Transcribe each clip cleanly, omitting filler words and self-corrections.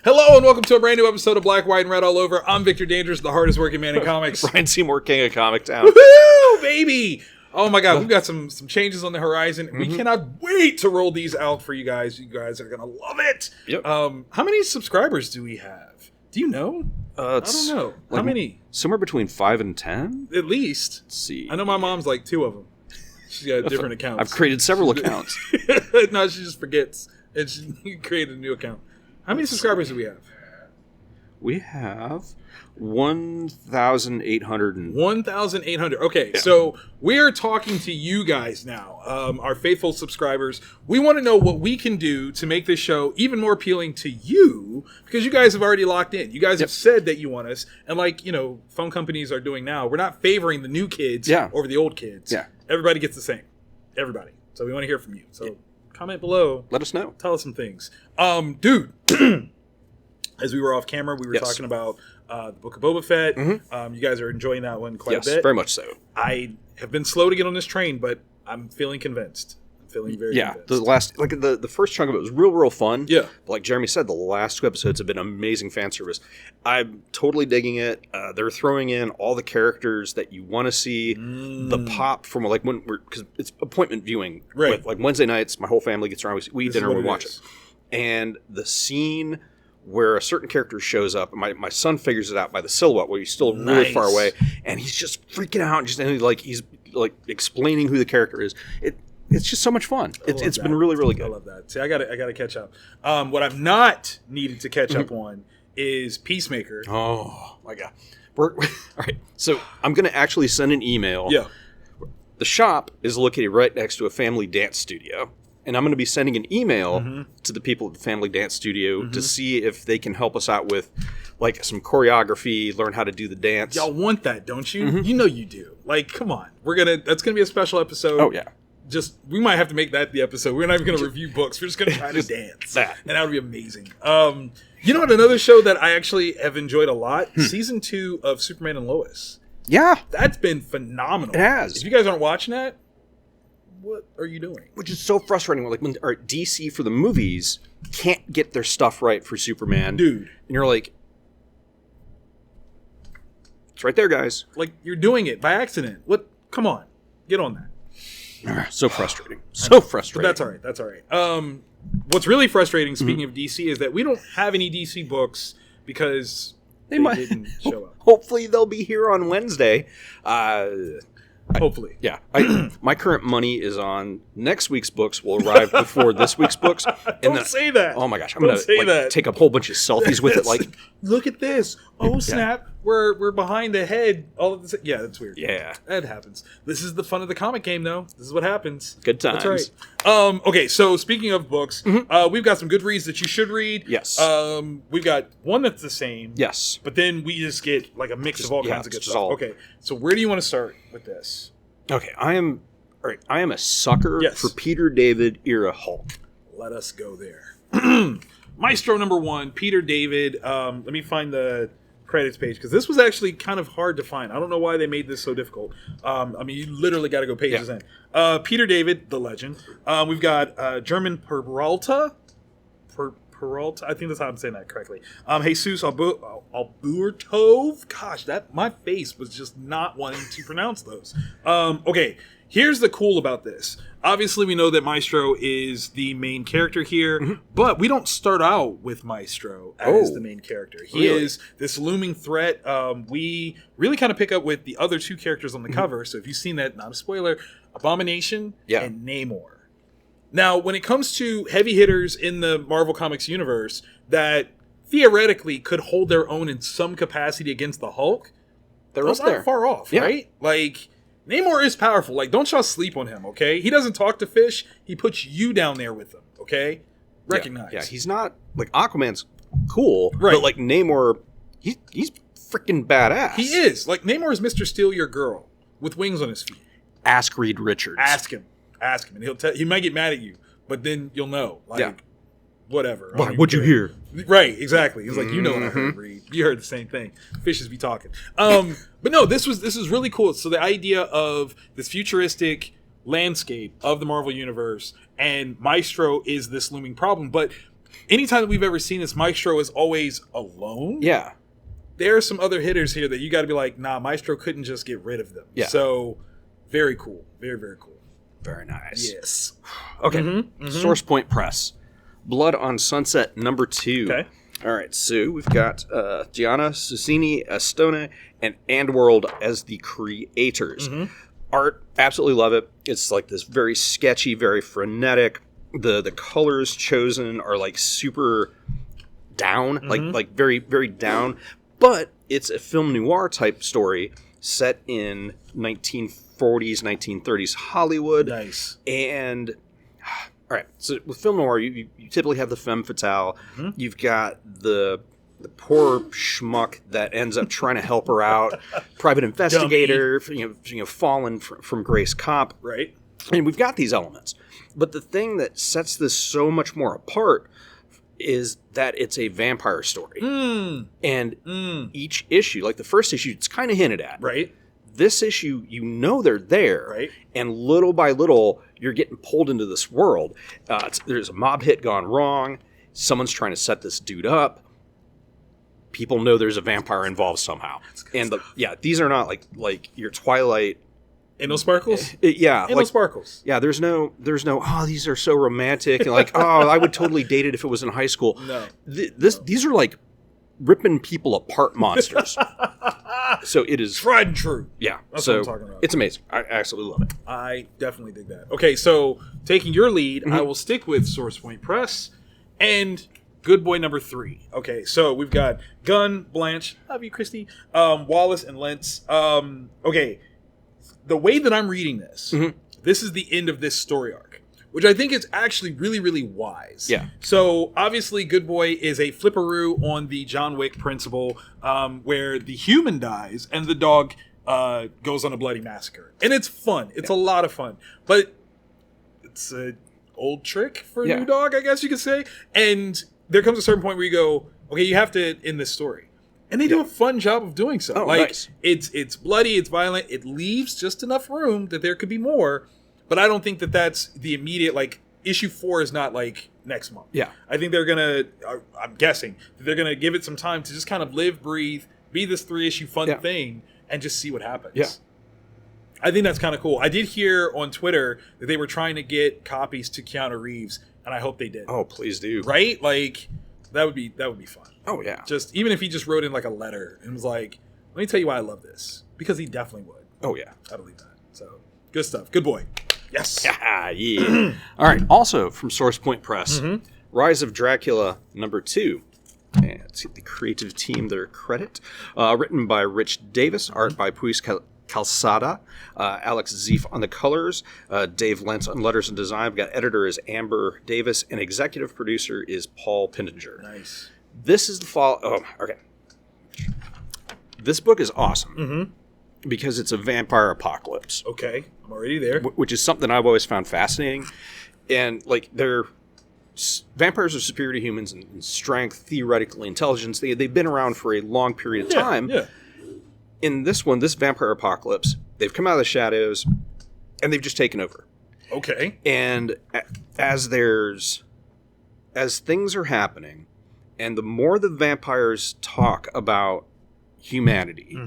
Hello and welcome to a brand new episode of Black, White, and Red All Over. I'm Victor Danders, the hardest working man in comics. Ryan Seymour, king of Comic Town. Woohoo, baby! Oh my god, we've got some changes on the horizon. We cannot wait to roll these out for you guys. You guys are going to love it. Yep. How many subscribers do we have? Do you know? I don't know. How many? Somewhere between 5 and 10? At least. Let's see. I know my mom's like 2 of them. She's got different accounts. I've created several accounts. No, she just forgets. And she created a new account. How many subscribers do we have? We have 1,800. 1,800. Okay, Yeah. So we are talking to you guys now, our faithful subscribers. We want to know what we can do to make this show even more appealing to you, because you guys have already locked in. You guys have said that you want us, and like, phone companies are doing now, we're not favoring the new kids over the old kids. Yeah. Everybody gets the same. Everybody. So we want to hear from you. So comment below. Let us know. Tell us some things. Dude, as we were off camera, we were talking about the Book of Boba Fett. You guys are enjoying that one quite a bit. Yes, very much so. I have been slow to get on this train, but I'm feeling convinced. I'm feeling very convinced. The first chunk of it was real fun. Yeah. But like Jeremy said, the last 2 episodes have been amazing fan service. I'm totally digging it. They're throwing in all the characters that you want to see. The pop from because it's appointment viewing. Right. Like Wednesday nights, my whole family gets around. We eat dinner and we watch it. And the scene where a certain character shows up, and my son figures it out by the silhouette, where he's still really far away, and he's just freaking out, and he's explaining who the character is. It's just so much fun. It's been really good. I love that. See, I gotta catch up. What I've not needed to catch up on is Peacemaker. Oh my god. All right. So I'm gonna actually send an email. Yeah. The shop is located right next to a family dance studio. And I'm going to be sending an email to the people at the Family Dance Studio to see if they can help us out with like some choreography, learn how to do the dance. Y'all want that, don't you? You know you do. Like, come on. That's going to be a special episode. Oh, yeah. We might have to make that the episode. We're not even going to review books. We're just going to try to dance. And that would be amazing. You know what? Another show that I actually have enjoyed a lot? Season 2 of Superman and Lois. Yeah. That's been phenomenal. It has. If you guys aren't watching that, what are you doing? Which is so frustrating. Like when DC for the movies can't get their stuff right for Superman. Dude. And you're like, it's right there, guys. Like, you're doing it by accident. What? Come on. Get on that. So frustrating. So frustrating. But that's all right. What's really frustrating, speaking of DC, is that we don't have any DC books because they didn't show up. Hopefully they'll be here on Wednesday. Hopefully. Yeah. My current money is on next week's books will arrive before this week's books. Don't say that. Oh my gosh. I'm going to take a whole bunch of selfies with it. Like, look at this. Oh, snap. Yeah. We're behind the head. All of this. Yeah, that's weird. Yeah. That happens. This is the fun of the comic game, though. This is what happens. Good times. That's right. Okay, so speaking of books, we've got some good reads that you should read. Yes. We've got one that's the same. Yes. But then we just get like a mix of all kinds of good stuff. All... Okay, so where do you want to start with this? Okay, I am a sucker for Peter David era Hulk. Let us go there. Maestro number 1, Peter David. Let me find the credits page, because this was actually kind of hard to find. I don't know why they made this so difficult. You literally got to go pages in. Peter David, the legend. We've got German Peralta. Peralta, I think that's how I'm saying that correctly. Jesus Albertov. Gosh, my face was just not wanting to pronounce those. Okay, here's the cool about this. Obviously, we know that Maestro is the main character here, but we don't start out with Maestro as the main character. He is this looming threat. We really kind of pick up with the other 2 characters on the cover. So if you've seen that, not a spoiler, Abomination and Namor. Now, when it comes to heavy hitters in the Marvel Comics universe that theoretically could hold their own in some capacity against the Hulk, those aren't far off, right? Like, Namor is powerful. Like, don't y'all sleep on him, okay? He doesn't talk to fish. He puts you down there with him, okay? Recognize. Yeah, he's not... Like, Aquaman's cool, but, like, Namor, he's freaking badass. He is. Like, Namor is Mr. Steal Your Girl with wings on his feet. Ask Reed Richards. Ask him, and he might get mad at you, but then you'll know. Like, whatever. Why? What'd you hear? Right, exactly. He's like, you know what I heard, Reed. You heard the same thing. Fishes be talking. But no, this is really cool. So the idea of this futuristic landscape of the Marvel Universe, and Maestro is this looming problem. But anytime that we've ever seen this, Maestro is always alone. Yeah. There are some other hitters here that you got to be like, nah, Maestro couldn't just get rid of them. Yeah. So, very cool. Very, very cool. Very nice. Yes. Okay. Source Point Press. Blood on Sunset #2. Okay. All right. So we've got Gianna Susini, Estone, and Andworld as the creators. Art, absolutely love it. It's like this very sketchy, very frenetic. The colors chosen are like super down, like very, very down. But it's a film noir type story set in 1940s, 1930s Hollywood. Nice. And, all right, so with film noir, you typically have the femme fatale. You've got the poor schmuck that ends up trying to help her out, private investigator, fallen from Grace Cop. Right. And we've got these elements. But the thing that sets this so much more apart is that it's a vampire story. And each issue, like the first issue, it's kind of hinted at. Right. This issue, they're there. Right. And little by little, you're getting pulled into this world. There's a mob hit gone wrong. Someone's trying to set this dude up. People know there's a vampire involved somehow. And these are not like your Twilight. Ain't no sparkles? Ain't no sparkles. Yeah, there's no, oh, these are so romantic. And like, oh, I would totally date it if it was in high school. No. These are like ripping people apart monsters. So it is. Tried and true. Yeah. That's what I'm talking about. It's amazing. I absolutely love it. I definitely dig that. Okay, so taking your lead, I will stick with Source Point Press and Good Boy #3. Okay, so we've got Gunn, Blanche, love you, Christy, Wallace, and Lentz. Okay. The way that I'm reading this, this is the end of this story arc, which I think is actually really, really wise. Yeah. So obviously, Good Boy is a flipperoo on the John Wick principle, where the human dies and the dog goes on a bloody massacre, and it's fun. It's a lot of fun, but it's an old trick for a new dog, I guess you could say. And there comes a certain point where you go, okay, you have to end this story. And they do a fun job of doing so. Oh, like, nice. It's bloody, it's violent, it leaves just enough room that there could be more, but I don't think that that's the immediate, like, issue 4 is not, like, next month. Yeah. I think they're gonna, I'm guessing, that they're gonna give it some time to just kind of live, breathe, be this 3-issue fun thing, and just see what happens. Yeah. I think that's kind of cool. I did hear on Twitter that they were trying to get copies to Keanu Reeves, and I hope they did. Oh, please do. Right? Like, that would be fun. Oh, yeah. Just even if he just wrote in like a letter and was like, let me tell you why I love this. Because he definitely would. Oh, yeah. I believe that. So, good stuff. Good boy. Yes. Yeah. All right. Also from Source Point Press, Rise of Dracula #2. And let's get the creative team their credit. Written by Rich Davis, art by Puis Calzada, Alex Zeef on the colors, Dave Lentz on letters and design. We've got editor is Amber Davis, and executive producer is Paul Pindinger. Nice. This is the fall. Oh, okay. This book is awesome because it's a vampire apocalypse. Okay, I'm already there. Which is something I've always found fascinating. And like vampires are superior to humans in strength, theoretically, intelligence. They've been around for a long period of time. Yeah. In this one, this vampire apocalypse, they've come out of the shadows and they've just taken over. Okay. And as things are happening, and the more the vampires talk about humanity,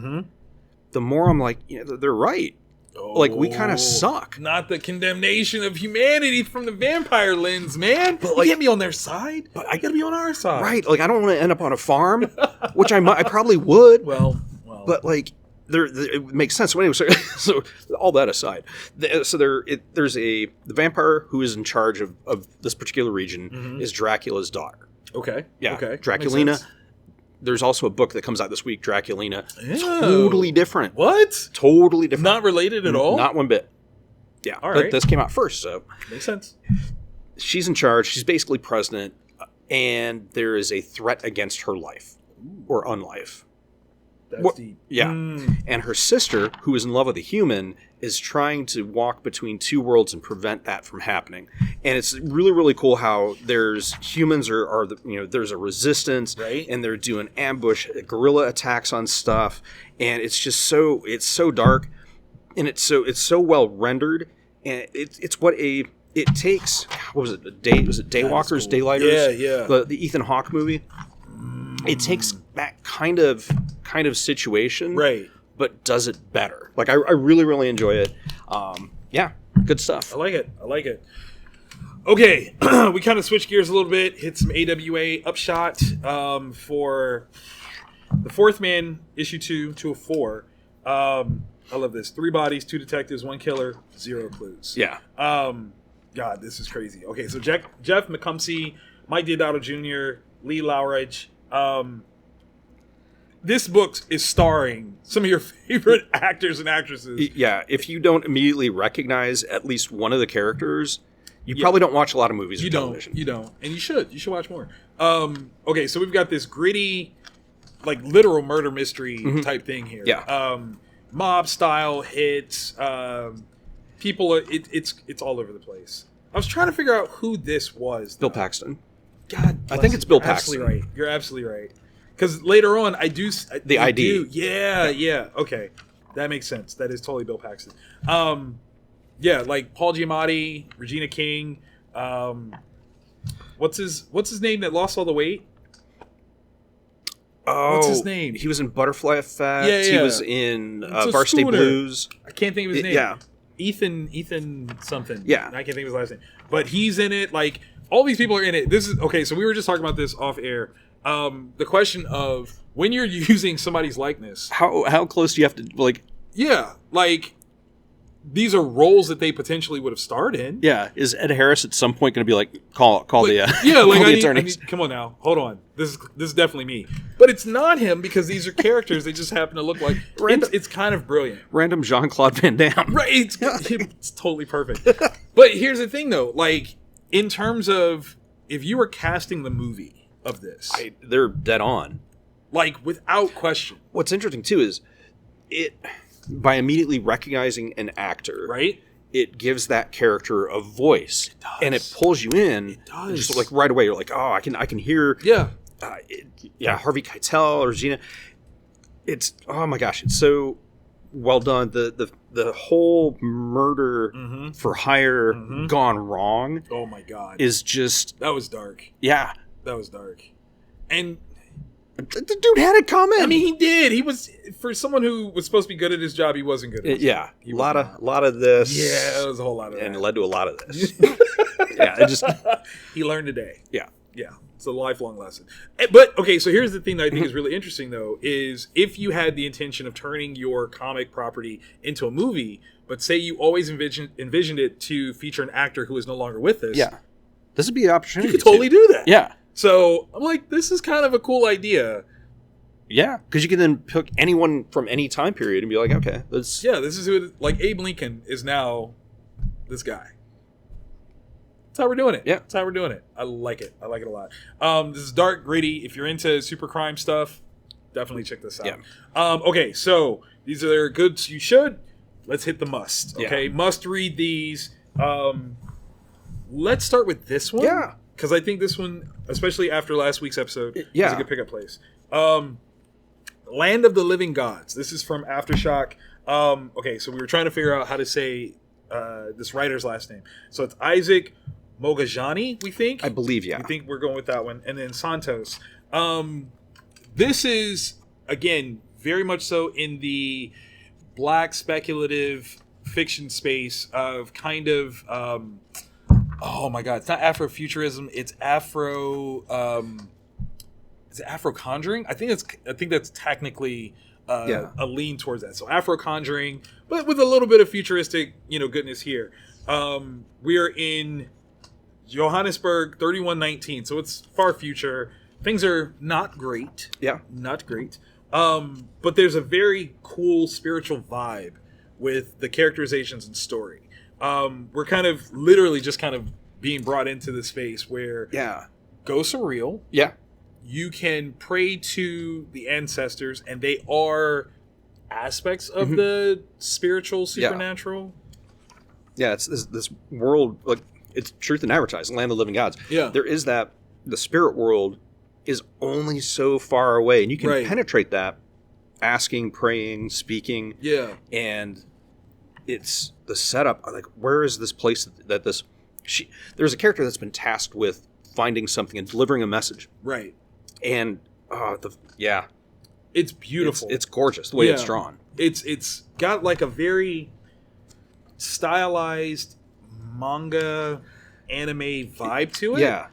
the more I'm like, they're right. Like, we kind of suck. Not the condemnation of humanity from the vampire lens, man. But you can't be on their side. But I gotta be on our side. Right. Like, I don't want to end up on a farm, which I probably would. Well. But, like, it makes sense. So anyway, so all that aside, there's the vampire who is in charge of this particular region is Dracula's daughter. Okay. Yeah. Okay. Draculina. There's also a book that comes out this week, Draculina. Totally different. What? Totally different. Not related at all? Not one bit. Yeah. All right. This came out first, so. Makes sense. She's in charge. She's basically president, and there is a threat against her life or unlife. That's deep. Yeah. And her sister, who is in love with a human, is trying to walk between two worlds and prevent that from happening. And it's really, really cool how there's humans there's a resistance, right? And they're doing ambush, guerrilla attacks on stuff. And it's just so dark, and it's so well rendered. And it's what a it takes, what was it, Daywalkers, cool. Daylighters? Yeah. The Ethan Hawke movie. It takes that kind of situation, right, but does it better. Like I really, really enjoy it. Yeah, good stuff. I like it. Okay, we kind of switched gears a little bit, hit some AWA upshot for The Fourth Man, issue 2 of 4. I love this. 3 bodies, 2 detectives, 1 killer, 0 clues. Yeah. God, this is crazy. Okay, so Jeff McCumsey, Mike Deodato Jr., Lee Lowridge. This book is starring some of your favorite actors and actresses. Yeah, if you don't immediately recognize at least one of the characters, you probably don't watch a lot of movies or television. You don't. And you should. You should watch more. Okay, so we've got this gritty, like literal murder mystery type thing here. Yeah. Mob style hits. People are, it's all over the place. I was trying to figure out who this was. Bill Paxton. God, I think it's Bill Paxton. Absolutely right. You're absolutely right. Because later on, I do the ID. Yeah. Okay, that makes sense. That is totally Bill Paxton. Yeah, like Paul Giamatti, Regina King. What's his name that lost all the weight? Oh, what's his name? He was in Butterfly Effect. Yeah. He was in Varsity Blues. I can't think of his name. Yeah. Ethan something. Yeah. I can't think of his last name. But he's in it. Like, all these people are in it. This is okay. So we were just talking about this off air. The question of when you're using somebody's likeness, how close do you have to, like? Yeah, like these are roles that they potentially would have starred in. Yeah, is Ed Harris at some point going to be like call the yeah, call like the attorneys? Come on now, hold on. This is definitely me, but it's not him because these are characters. They just happen to look like. It's kind of brilliant. Random Jean-Claude Van Damme. Right, it's totally perfect. But here's the thing, though. Like in terms of if you were casting the movie of this, they're dead on. Like without question. What's interesting too is it by immediately recognizing an actor, right? It gives that character a voice, it does. And it pulls you in. It does. Just like right away. You're like, oh, I can hear. Yeah. Harvey Keitel or Gina. It's oh my gosh, it's so well done. The whole murder for hire gone wrong. Oh my god, is just that was dark. Yeah, that was dark, and. The dude had it coming. I mean, he did. He was, for someone who was supposed to be good at his job, he wasn't good at his job. A lot of this. Yeah, it was a whole lot of that. And it led to a lot of this. Yeah, it just... He learned today. Yeah. Yeah. It's a lifelong lesson. But, okay, so here's the thing that I think is really interesting, though, is if you had the intention of turning your comic property into a movie, but say you always envisioned it to feature an actor who is no longer with us. Yeah. This would be an opportunity. You could totally do that. Yeah. So I'm like, this is kind of a cool idea. Yeah, because you can then pick anyone from any time period and be like, okay, let's... Yeah, this is who, like Abe Lincoln is now this guy. That's how we're doing it. Yeah. That's how we're doing it. I like it. I like it a lot. This is dark, gritty. If you're into super crime stuff, definitely check this out. Yeah. Okay, so these are goods you should. Let's hit the must. Okay, Yeah. Must read these. Let's start with this one. Yeah. Because I think this one, especially after last week's episode, is a good pickup place. Land of the Living Gods. This is from AfterShock. Okay, so we were trying to figure out how to say this writer's last name. So it's Isaac Mogajani, we think. I believe, yeah. We think we're going with that one. And then Santos. This is, again, very much so in the black speculative fiction space of kind of... oh my god, it's not Afrofuturism, it's Afro is it Afro Conjuring? I think that's technically a lean towards that. So Afro Conjuring, but with a little bit of futuristic, goodness here. We are in Johannesburg 3119, so it's far future. Things are not great. Yeah. Not great. But there's a very cool spiritual vibe with the characterizations and story. We're kind of literally just kind of being brought into the space where ghosts are real. Yeah. You can pray to the ancestors, and they are aspects of the spiritual, supernatural. Yeah, it's this world, like, it's truth and advertising, Land of the Living Gods. Yeah. There is that, the spirit world is only so far away, and you can penetrate that asking, praying, speaking. Yeah. And it's the setup, like, where is this place that this there's a character that's been tasked with finding something and delivering a message. Right. And it's beautiful. It's gorgeous the way it's drawn. It's got like a very stylized manga anime vibe to it. Yeah.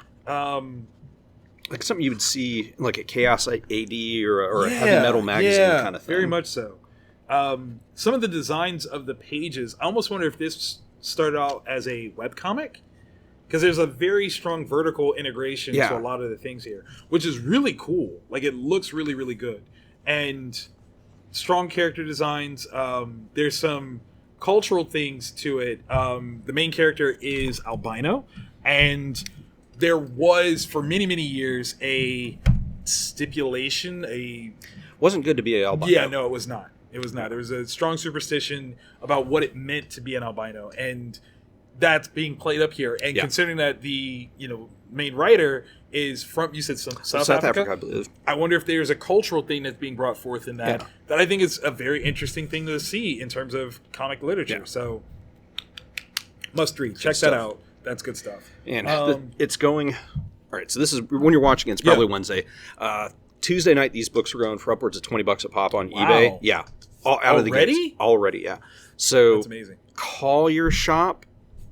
Like something you would see in like a Chaos AD or a heavy metal magazine kind of thing. Very much so. Some of the designs of the pages, I almost wonder if this started out as a webcomic, because there's a very strong vertical integration to a lot of the things here, which is really cool. Like, it looks really, really good. And strong character designs. There's some cultural things to it. The main character is albino, and there was, for many, many years, a stipulation, wasn't good to be an albino. Yeah, no, it was not. It was not. There was a strong superstition about what it meant to be an albino, and that's being played up here. And considering that the main writer is from, you said, South Africa, I believe. I wonder if there's a cultural thing that's being brought forth in that that I think is a very interesting thing to see in terms of comic literature. So, must read. Check that out. That's good stuff. And it's going. All right, so this is when you're watching it. It's probably Wednesday. Tuesday night, these books are going for upwards of $20 a pop on eBay. Yeah, all out of the gates. Already, yeah. So that's amazing. Call your shop.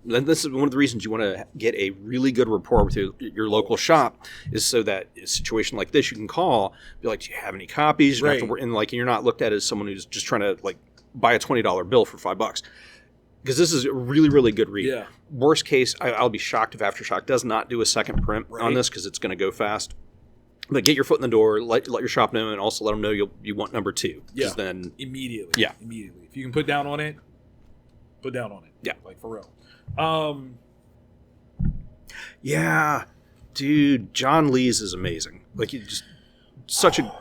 And this is one of the reasons you want to get a really good rapport with your local shop, is so that in a situation like this, you can call, be like, do you have any copies? You don't have to, and like, you're not looked at as someone who's just trying to like buy a $20 bill for $5. Because this is a really, really good read. Yeah. Worst case, I'll be shocked if AfterShock does not do a second print on this, because it's going to go fast. But get your foot in the door, let your shop know, and also let them know you want number 2. Yeah. Then immediately. Yeah. Immediately. If you can put down on it, put down on it. Yeah. Like, for real. Yeah. Dude, John Lees is amazing. Like, he just such a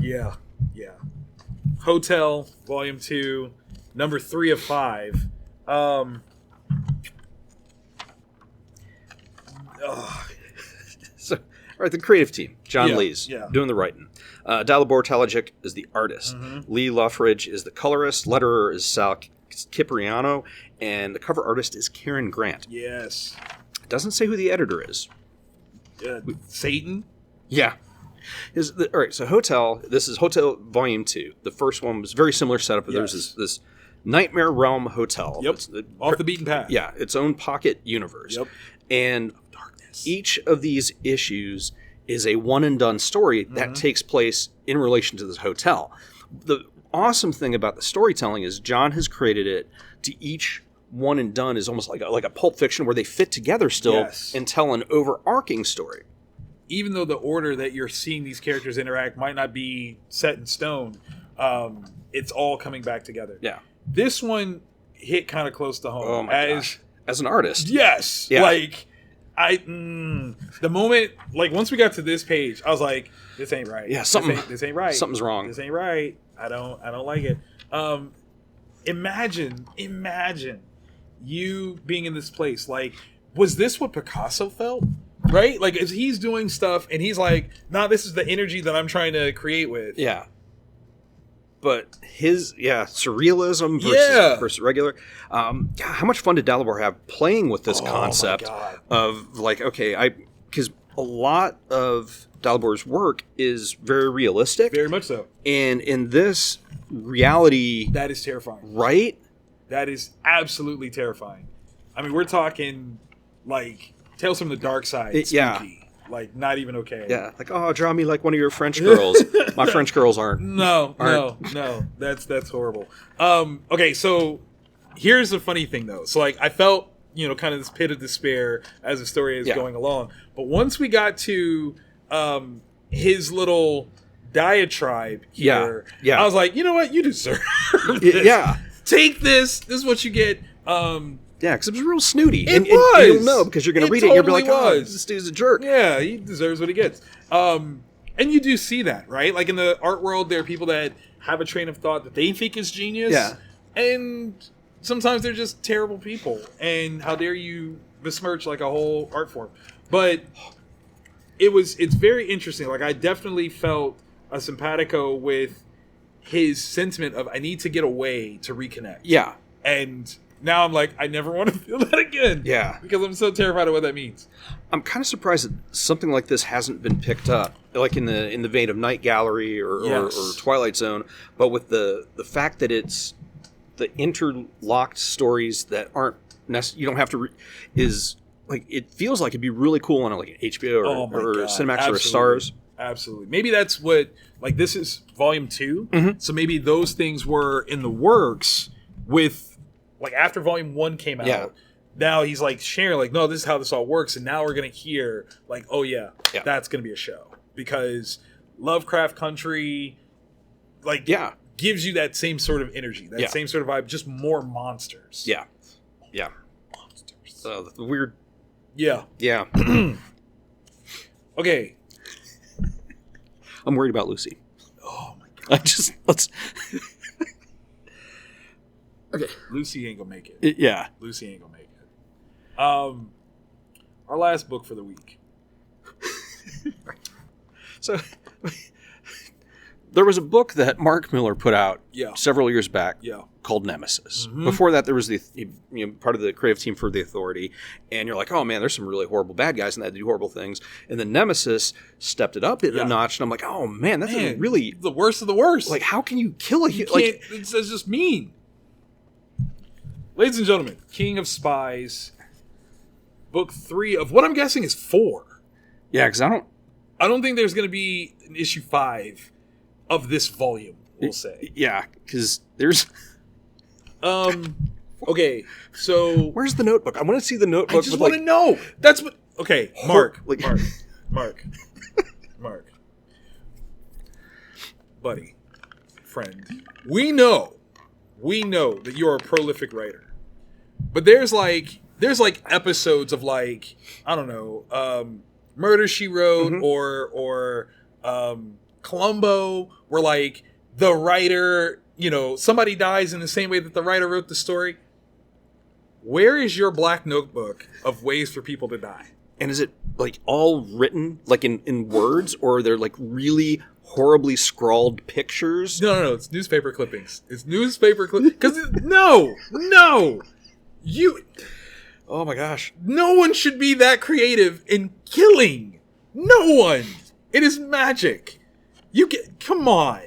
Yeah. Hotell, Volume 2, number 3 of 5. So, all right, the creative team, John Lees, doing the writing. Dalibor Talajic is the artist. Lee Luffridge is the colorist. Letterer is Sal Cipriano, and the cover artist is Karen Grant. Yes. It doesn't say who the editor is. Satan? Yeah. All right, so Hotell, this is Hotell Volume 2. The first one was very similar setup, but there's this Nightmare Realm Hotel. Yep. Off the beaten path. Yeah, its own pocket universe. Yep. And each of these issues is a one-and-done story that takes place in relation to this hotel. The awesome thing about the storytelling is John has created it to each one and done is almost like a Pulp Fiction, where they fit together still and tell an overarching story. Even though the order that you're seeing these characters interact might not be set in stone, it's all coming back together. Yeah. This one hit kind of close to home. Oh my gosh. As an artist. Yes. Yeah. Like, the moment, like, once we got to this page, I was like, this ain't right. Yeah, this ain't right. Something's wrong. This ain't right. I don't like it. Imagine you being in this place. Like, was this what Picasso felt? Right? Like, if he's doing stuff and he's like, nah, this is the energy that I'm trying to create with. Yeah. But his, surrealism versus regular. How much fun did Dalibor have playing with this concept of, like, okay, because a lot of Dalibor's work is very realistic. Very much so. And in this reality... That is terrifying. Right? That is absolutely terrifying. I mean, we're talking, like, Tales from the Dark Side. Spooky. Like, not even okay. Yeah, like, oh, draw me like one of your French girls. My French girls aren't. No. That's horrible. Okay, so here's the funny thing, though. So, like, I felt, kind of this pit of despair as the story is going along. But once we got to his little diatribe here, I was like, you know what? You deserve this. Yeah. Take this. This is what you get. Yeah, because it was real snooty. And you'll know because you're going to read it and you'll be like, oh, this dude's a jerk. Yeah, he deserves what he gets. And you do see that, right? Like, in the art world, there are people that have a train of thought that they think is genius. Yeah. And sometimes they're just terrible people. And how dare you besmirch, like, a whole art form. But it's very interesting. Like, I definitely felt a simpatico with his sentiment of, I need to get away to reconnect. Yeah. And now I'm like, I never want to feel that again. Yeah. Because I'm so terrified of what that means. I'm kind of surprised that something like this hasn't been picked up, like in the vein of Night Gallery or Twilight Zone, but with the fact that it's the interlocked stories that aren't you don't have to is like, it feels like it'd be really cool on like an HBO or Cinemax or a Stars. Absolutely. Maybe that's what, like, this is volume 2. So maybe those things were in the works with, like, after volume 1 came out. Yeah. Now he's like sharing, like, no, this is how this all works. And now we're going to hear, like, oh, yeah. That's going to be a show. Because Lovecraft Country, like, gives you that same sort of energy, that same sort of vibe, just more monsters. Yeah. Yeah. Monsters. The weird. Yeah. Yeah. Okay. I'm worried about Lucy. Oh, my God. Let's. Okay. Lucy ain't gonna make it. Yeah. Lucy ain't gonna make it. Our last book for the week. So, there was a book that Mark Miller put out several years back called Nemesis. Before that, there was the part of the creative team for The Authority, and you're like, oh man, there's some really horrible bad guys and that do horrible things. And then Nemesis stepped it up a notch, and I'm like, oh man, that's really the worst of the worst. Like, how can you kill a human? Like, it's just mean. Ladies and gentlemen, King of Spies, book 3 of what I'm guessing is 4. Yeah, because I don't think there's going to be an issue 5 of this volume, we'll say. Yeah, because there's... Okay, so... Where's the notebook? I want to see the notebook. I just want to know. That's what... Okay, Mark. Mark. Buddy. Friend. We know that you're a prolific writer. But there's like episodes of, like, I don't know, Murder, She Wrote, or Columbo, where, like, the writer, somebody dies in the same way that the writer wrote the story. Where is your black notebook of ways for people to die? And is it, like, all written, like, in words, or are there, like, really horribly scrawled pictures? No, it's newspaper clippings. It's newspaper clippings. Because, no! Oh my gosh. No one should be that creative in killing. No one. It is magic. Come on.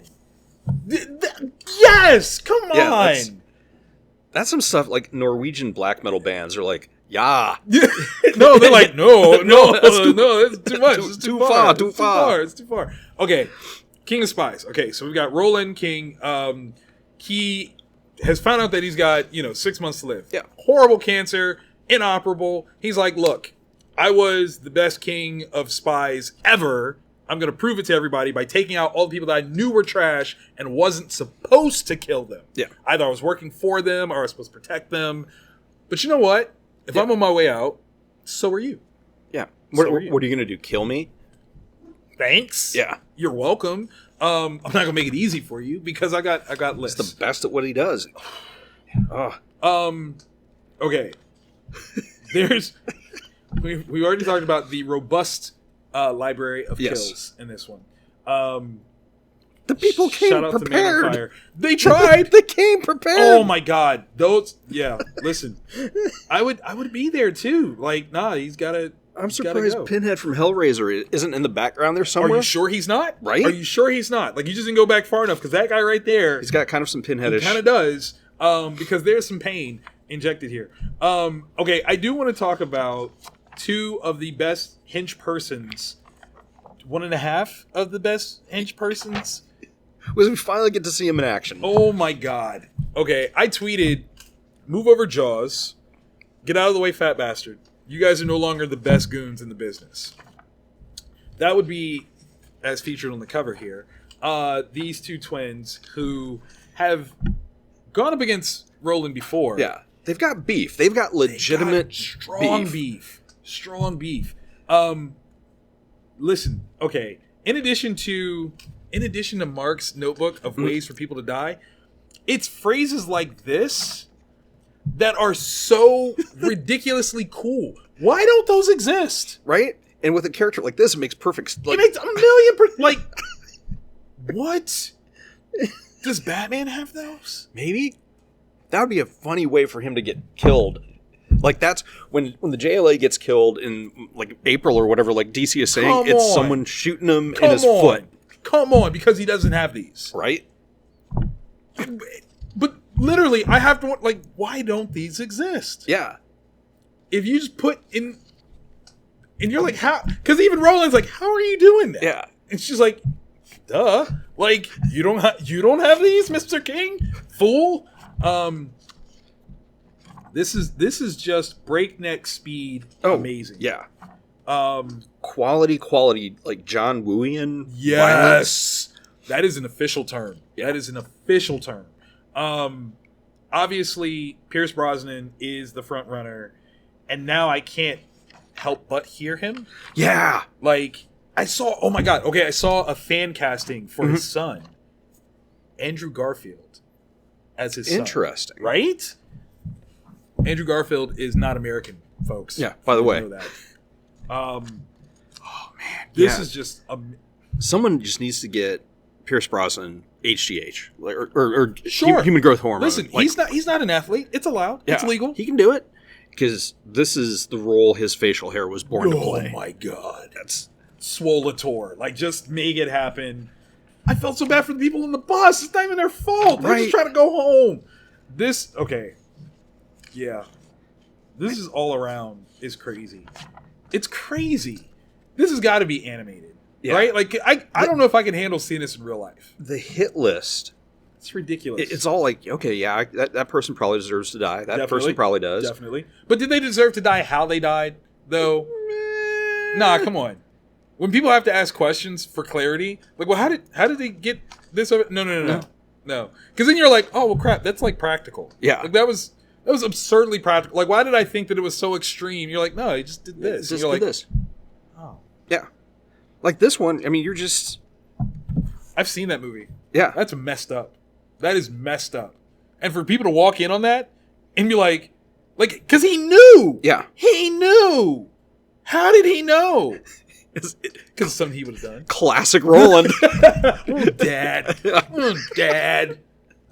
Yes, come on. That's some stuff like Norwegian black metal bands are like, no, they're like, no, that's too much. It's too far. It's too far. Okay, King of Spies. Okay, so we've got Roland King. He has found out that he's got, 6 months to live. Yeah. Horrible cancer, inoperable. He's like, look, I was the best king of spies ever. I'm going to prove it to everybody by taking out all the people that I knew were trash and wasn't supposed to kill them. Yeah. Either I was working for them or I was supposed to protect them. But you know what? If I'm on my way out, so are you. Yeah. What are you going to do? Kill me? Thanks. Yeah. You're welcome. I'm not going to make it easy for you because I got lists. He's the best at what he does. Okay. We already talked about the robust library of kills in this one. The people came prepared. They tried. They came prepared. Oh my God. Listen. I would be there too. Like, nah, he's got to. I'm surprised Pinhead from Hellraiser isn't in the background there somewhere. Are you sure he's not? Right? Are you sure he's not? Like, you just didn't go back far enough because that guy right there. He's got kind of some Pinhead-ish. He kind of does. Because there's some pain injected here. Okay, I do want to talk about 2 of the best hench persons. 1.5 of the best hench persons. We finally get to see him in action. Oh my God. Okay, I tweeted, move over Jaws, get out of the way, fat bastard. You guys are no longer the best goons in the business. That would be, as featured on the cover here, these 2 twins who have gone up against Roland before. Yeah, they've got beef. They've got legitimate strong beef. Strong beef. Listen, okay. In addition to Mark's notebook of ways for people to die, it's phrases like this that are so ridiculously cool. Why don't those exist? Right? And with a character like this, it makes perfect... It makes 1,000,000%... Like, what? Does Batman have those? Maybe. that would be a funny way for him to get killed. Like that's when the JLA gets killed in like April or whatever. Like DC is saying, it's someone shooting him in his foot. Come on, because he doesn't have these, right? But literally, I have to like, why don't these exist? Yeah. If you just put in, and you're like, how? Because even Roland's like, how are you doing that? Yeah. And she's like, duh. Like you don't have these, Mr. King, fool. This is just breakneck speed. Amazing. Yeah. Quality, like John Wooian. Yes. Violence. That is an official term. Yeah. That is an official term. Obviously, Pierce Brosnan is the front runner, and now I can't help but hear him. Yeah. Like, I saw a fan casting for his son, Andrew Garfield, as his son. Interesting. Right? Andrew Garfield is not American, folks. Yeah, by the way. Know that. Oh, man. This is just... Someone just needs to get Pierce Brosnan HGH, or sure. human growth hormone. Listen, like, he's not an athlete. It's allowed. Yeah, it's legal. He can do it because this is the role his facial hair was born to play. Oh my god, that's Swollatorium. Like, just make it happen. I felt so bad for the people on the bus. It's not even their fault. They're just trying to go home. This is all around is crazy. It's crazy. This has got to be animated. Yeah. Right? Like, I don't know if I can handle seeing this in real life. The hit list. It's ridiculous. It's all like, okay, yeah, that person probably deserves to die. That person probably does. Definitely. But did they deserve to die how they died, though? Nah, come on. When people have to ask questions for clarity, like, well, how did they get this over? No. Because then you're like, oh, well, crap, that's, like, practical. Yeah. Like, that was absurdly practical. Like, why did I think that it was so extreme? You're like, no, he just did this. Just did like, this. Oh. Yeah. Like this one, I mean, you're just... I've seen that movie. Yeah. That's messed up. That is messed up. And for people to walk in on that and be like, because he knew. Yeah. He knew. How did he know? Because something he would have done. Classic Roland. Dad.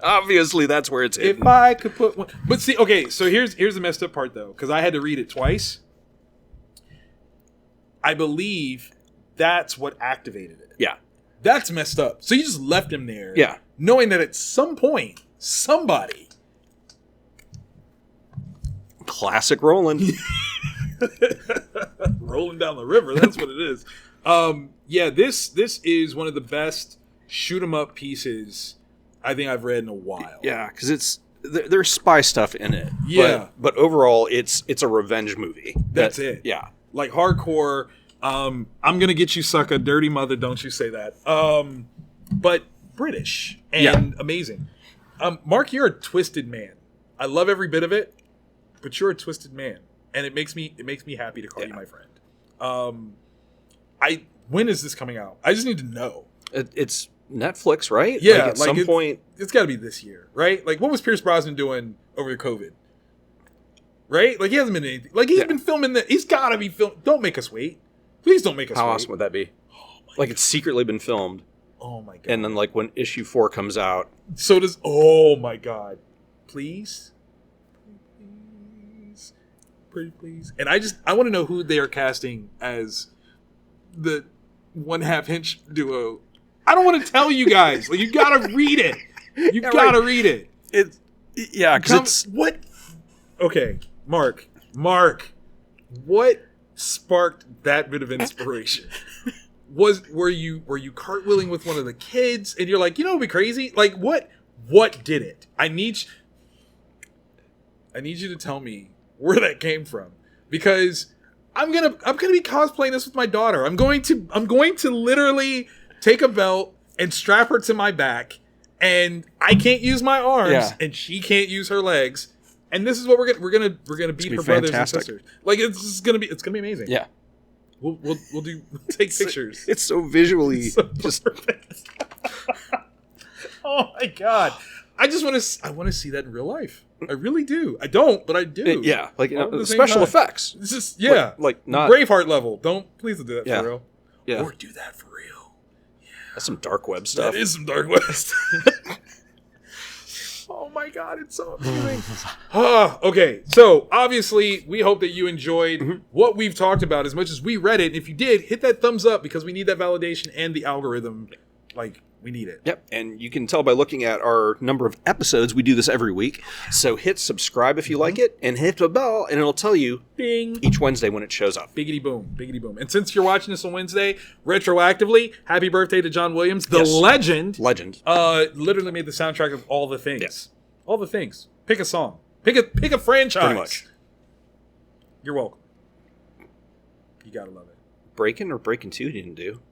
Obviously, that's where it's hidden. If I could put one... But see, okay, so here's the messed up part, though, because I had to read it twice. I believe that's what activated it. Yeah. That's messed up. So you just left him there. Yeah. Knowing that at some point, somebody... Classic Roland. Rolling down the river, that's what it is. This is one of the best shoot-'em-up pieces I think I've read in a while. Yeah, because there's spy stuff in it. Yeah. But overall, it's a revenge movie. That's it. Yeah. Like hardcore... I'm gonna get you, sucker, dirty mother. Don't you say that. But British and amazing. Mark, you're a twisted man. I love every bit of it, but you're a twisted man, and it makes me happy to call you my friend. When is this coming out? I just need to know. It's Netflix, right? Yeah. Like at some point, it's got to be this year, right? Like, what was Pierce Brosnan doing over COVID? Right? Like, he hasn't been anything. Like, he's been filming that. He's got to be filmed. Don't make us wait. Please don't make us wait. How awesome would that be? Like, it's secretly been filmed. Oh, my God. And then, like, when issue 4 comes out. So does... Oh, my God. Please? Pretty please. And I want to know who they are casting as the 1/2 inch duo. I don't want to tell you guys. Like, you got to read it. You got to read it. Because it's... What? Okay. Mark. What sparked that bit of inspiration? Were you cartwheeling with one of the kids and you're like, you know what'd be crazy? Like, what did it? I need you to tell me where that came from, because I'm gonna be cosplaying this with my daughter. I'm going to literally take a belt and strap her to my back, and I can't use my arms and she can't use her legs. And this is what we're gonna beat her brothers and sisters. Like, it's gonna be amazing. Yeah, we'll take pictures. It's so visually just perfect. Oh my God, I want to see that in real life. I really do. I don't, but I do. Like special effects. It's just like not Braveheart level. Please don't do that for real. Yeah, or do that for real. Yeah, that's some dark web stuff. That is some dark web stuff. Oh my God, it's so amazing. Okay, so obviously we hope that you enjoyed what we've talked about as much as we read it. And if you did, hit that thumbs up because we need that validation and the algorithm. Like, we need it. Yep, and you can tell by looking at our number of episodes, we do this every week. So hit subscribe if you like it, and hit the bell, and it'll tell you Bing. Each Wednesday when it shows up. Biggity boom, biggity boom. And since you're watching this on Wednesday, retroactively, happy birthday to John Williams, the legend. Legend. Literally made the soundtrack of all the things. Yes. All the things. Pick a song. Pick a franchise. Pretty much. You're welcome. You gotta love it. Breakin' or Breakin' 2 didn't do.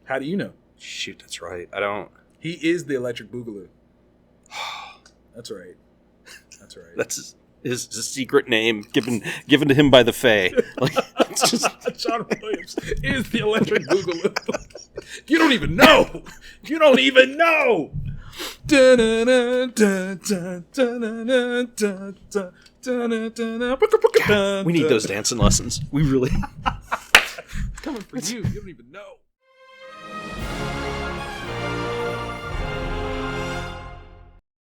How do you know? Shoot, that's right. I don't. He is the Electric Boogaloo. That's right. That's right. That's his secret name given to him by the Fae. Like, it's just... John Williams is the Electric Boogaloo. You don't even know. You don't even know. God, we need those dancing lessons. We really. It's coming for you. You don't even know.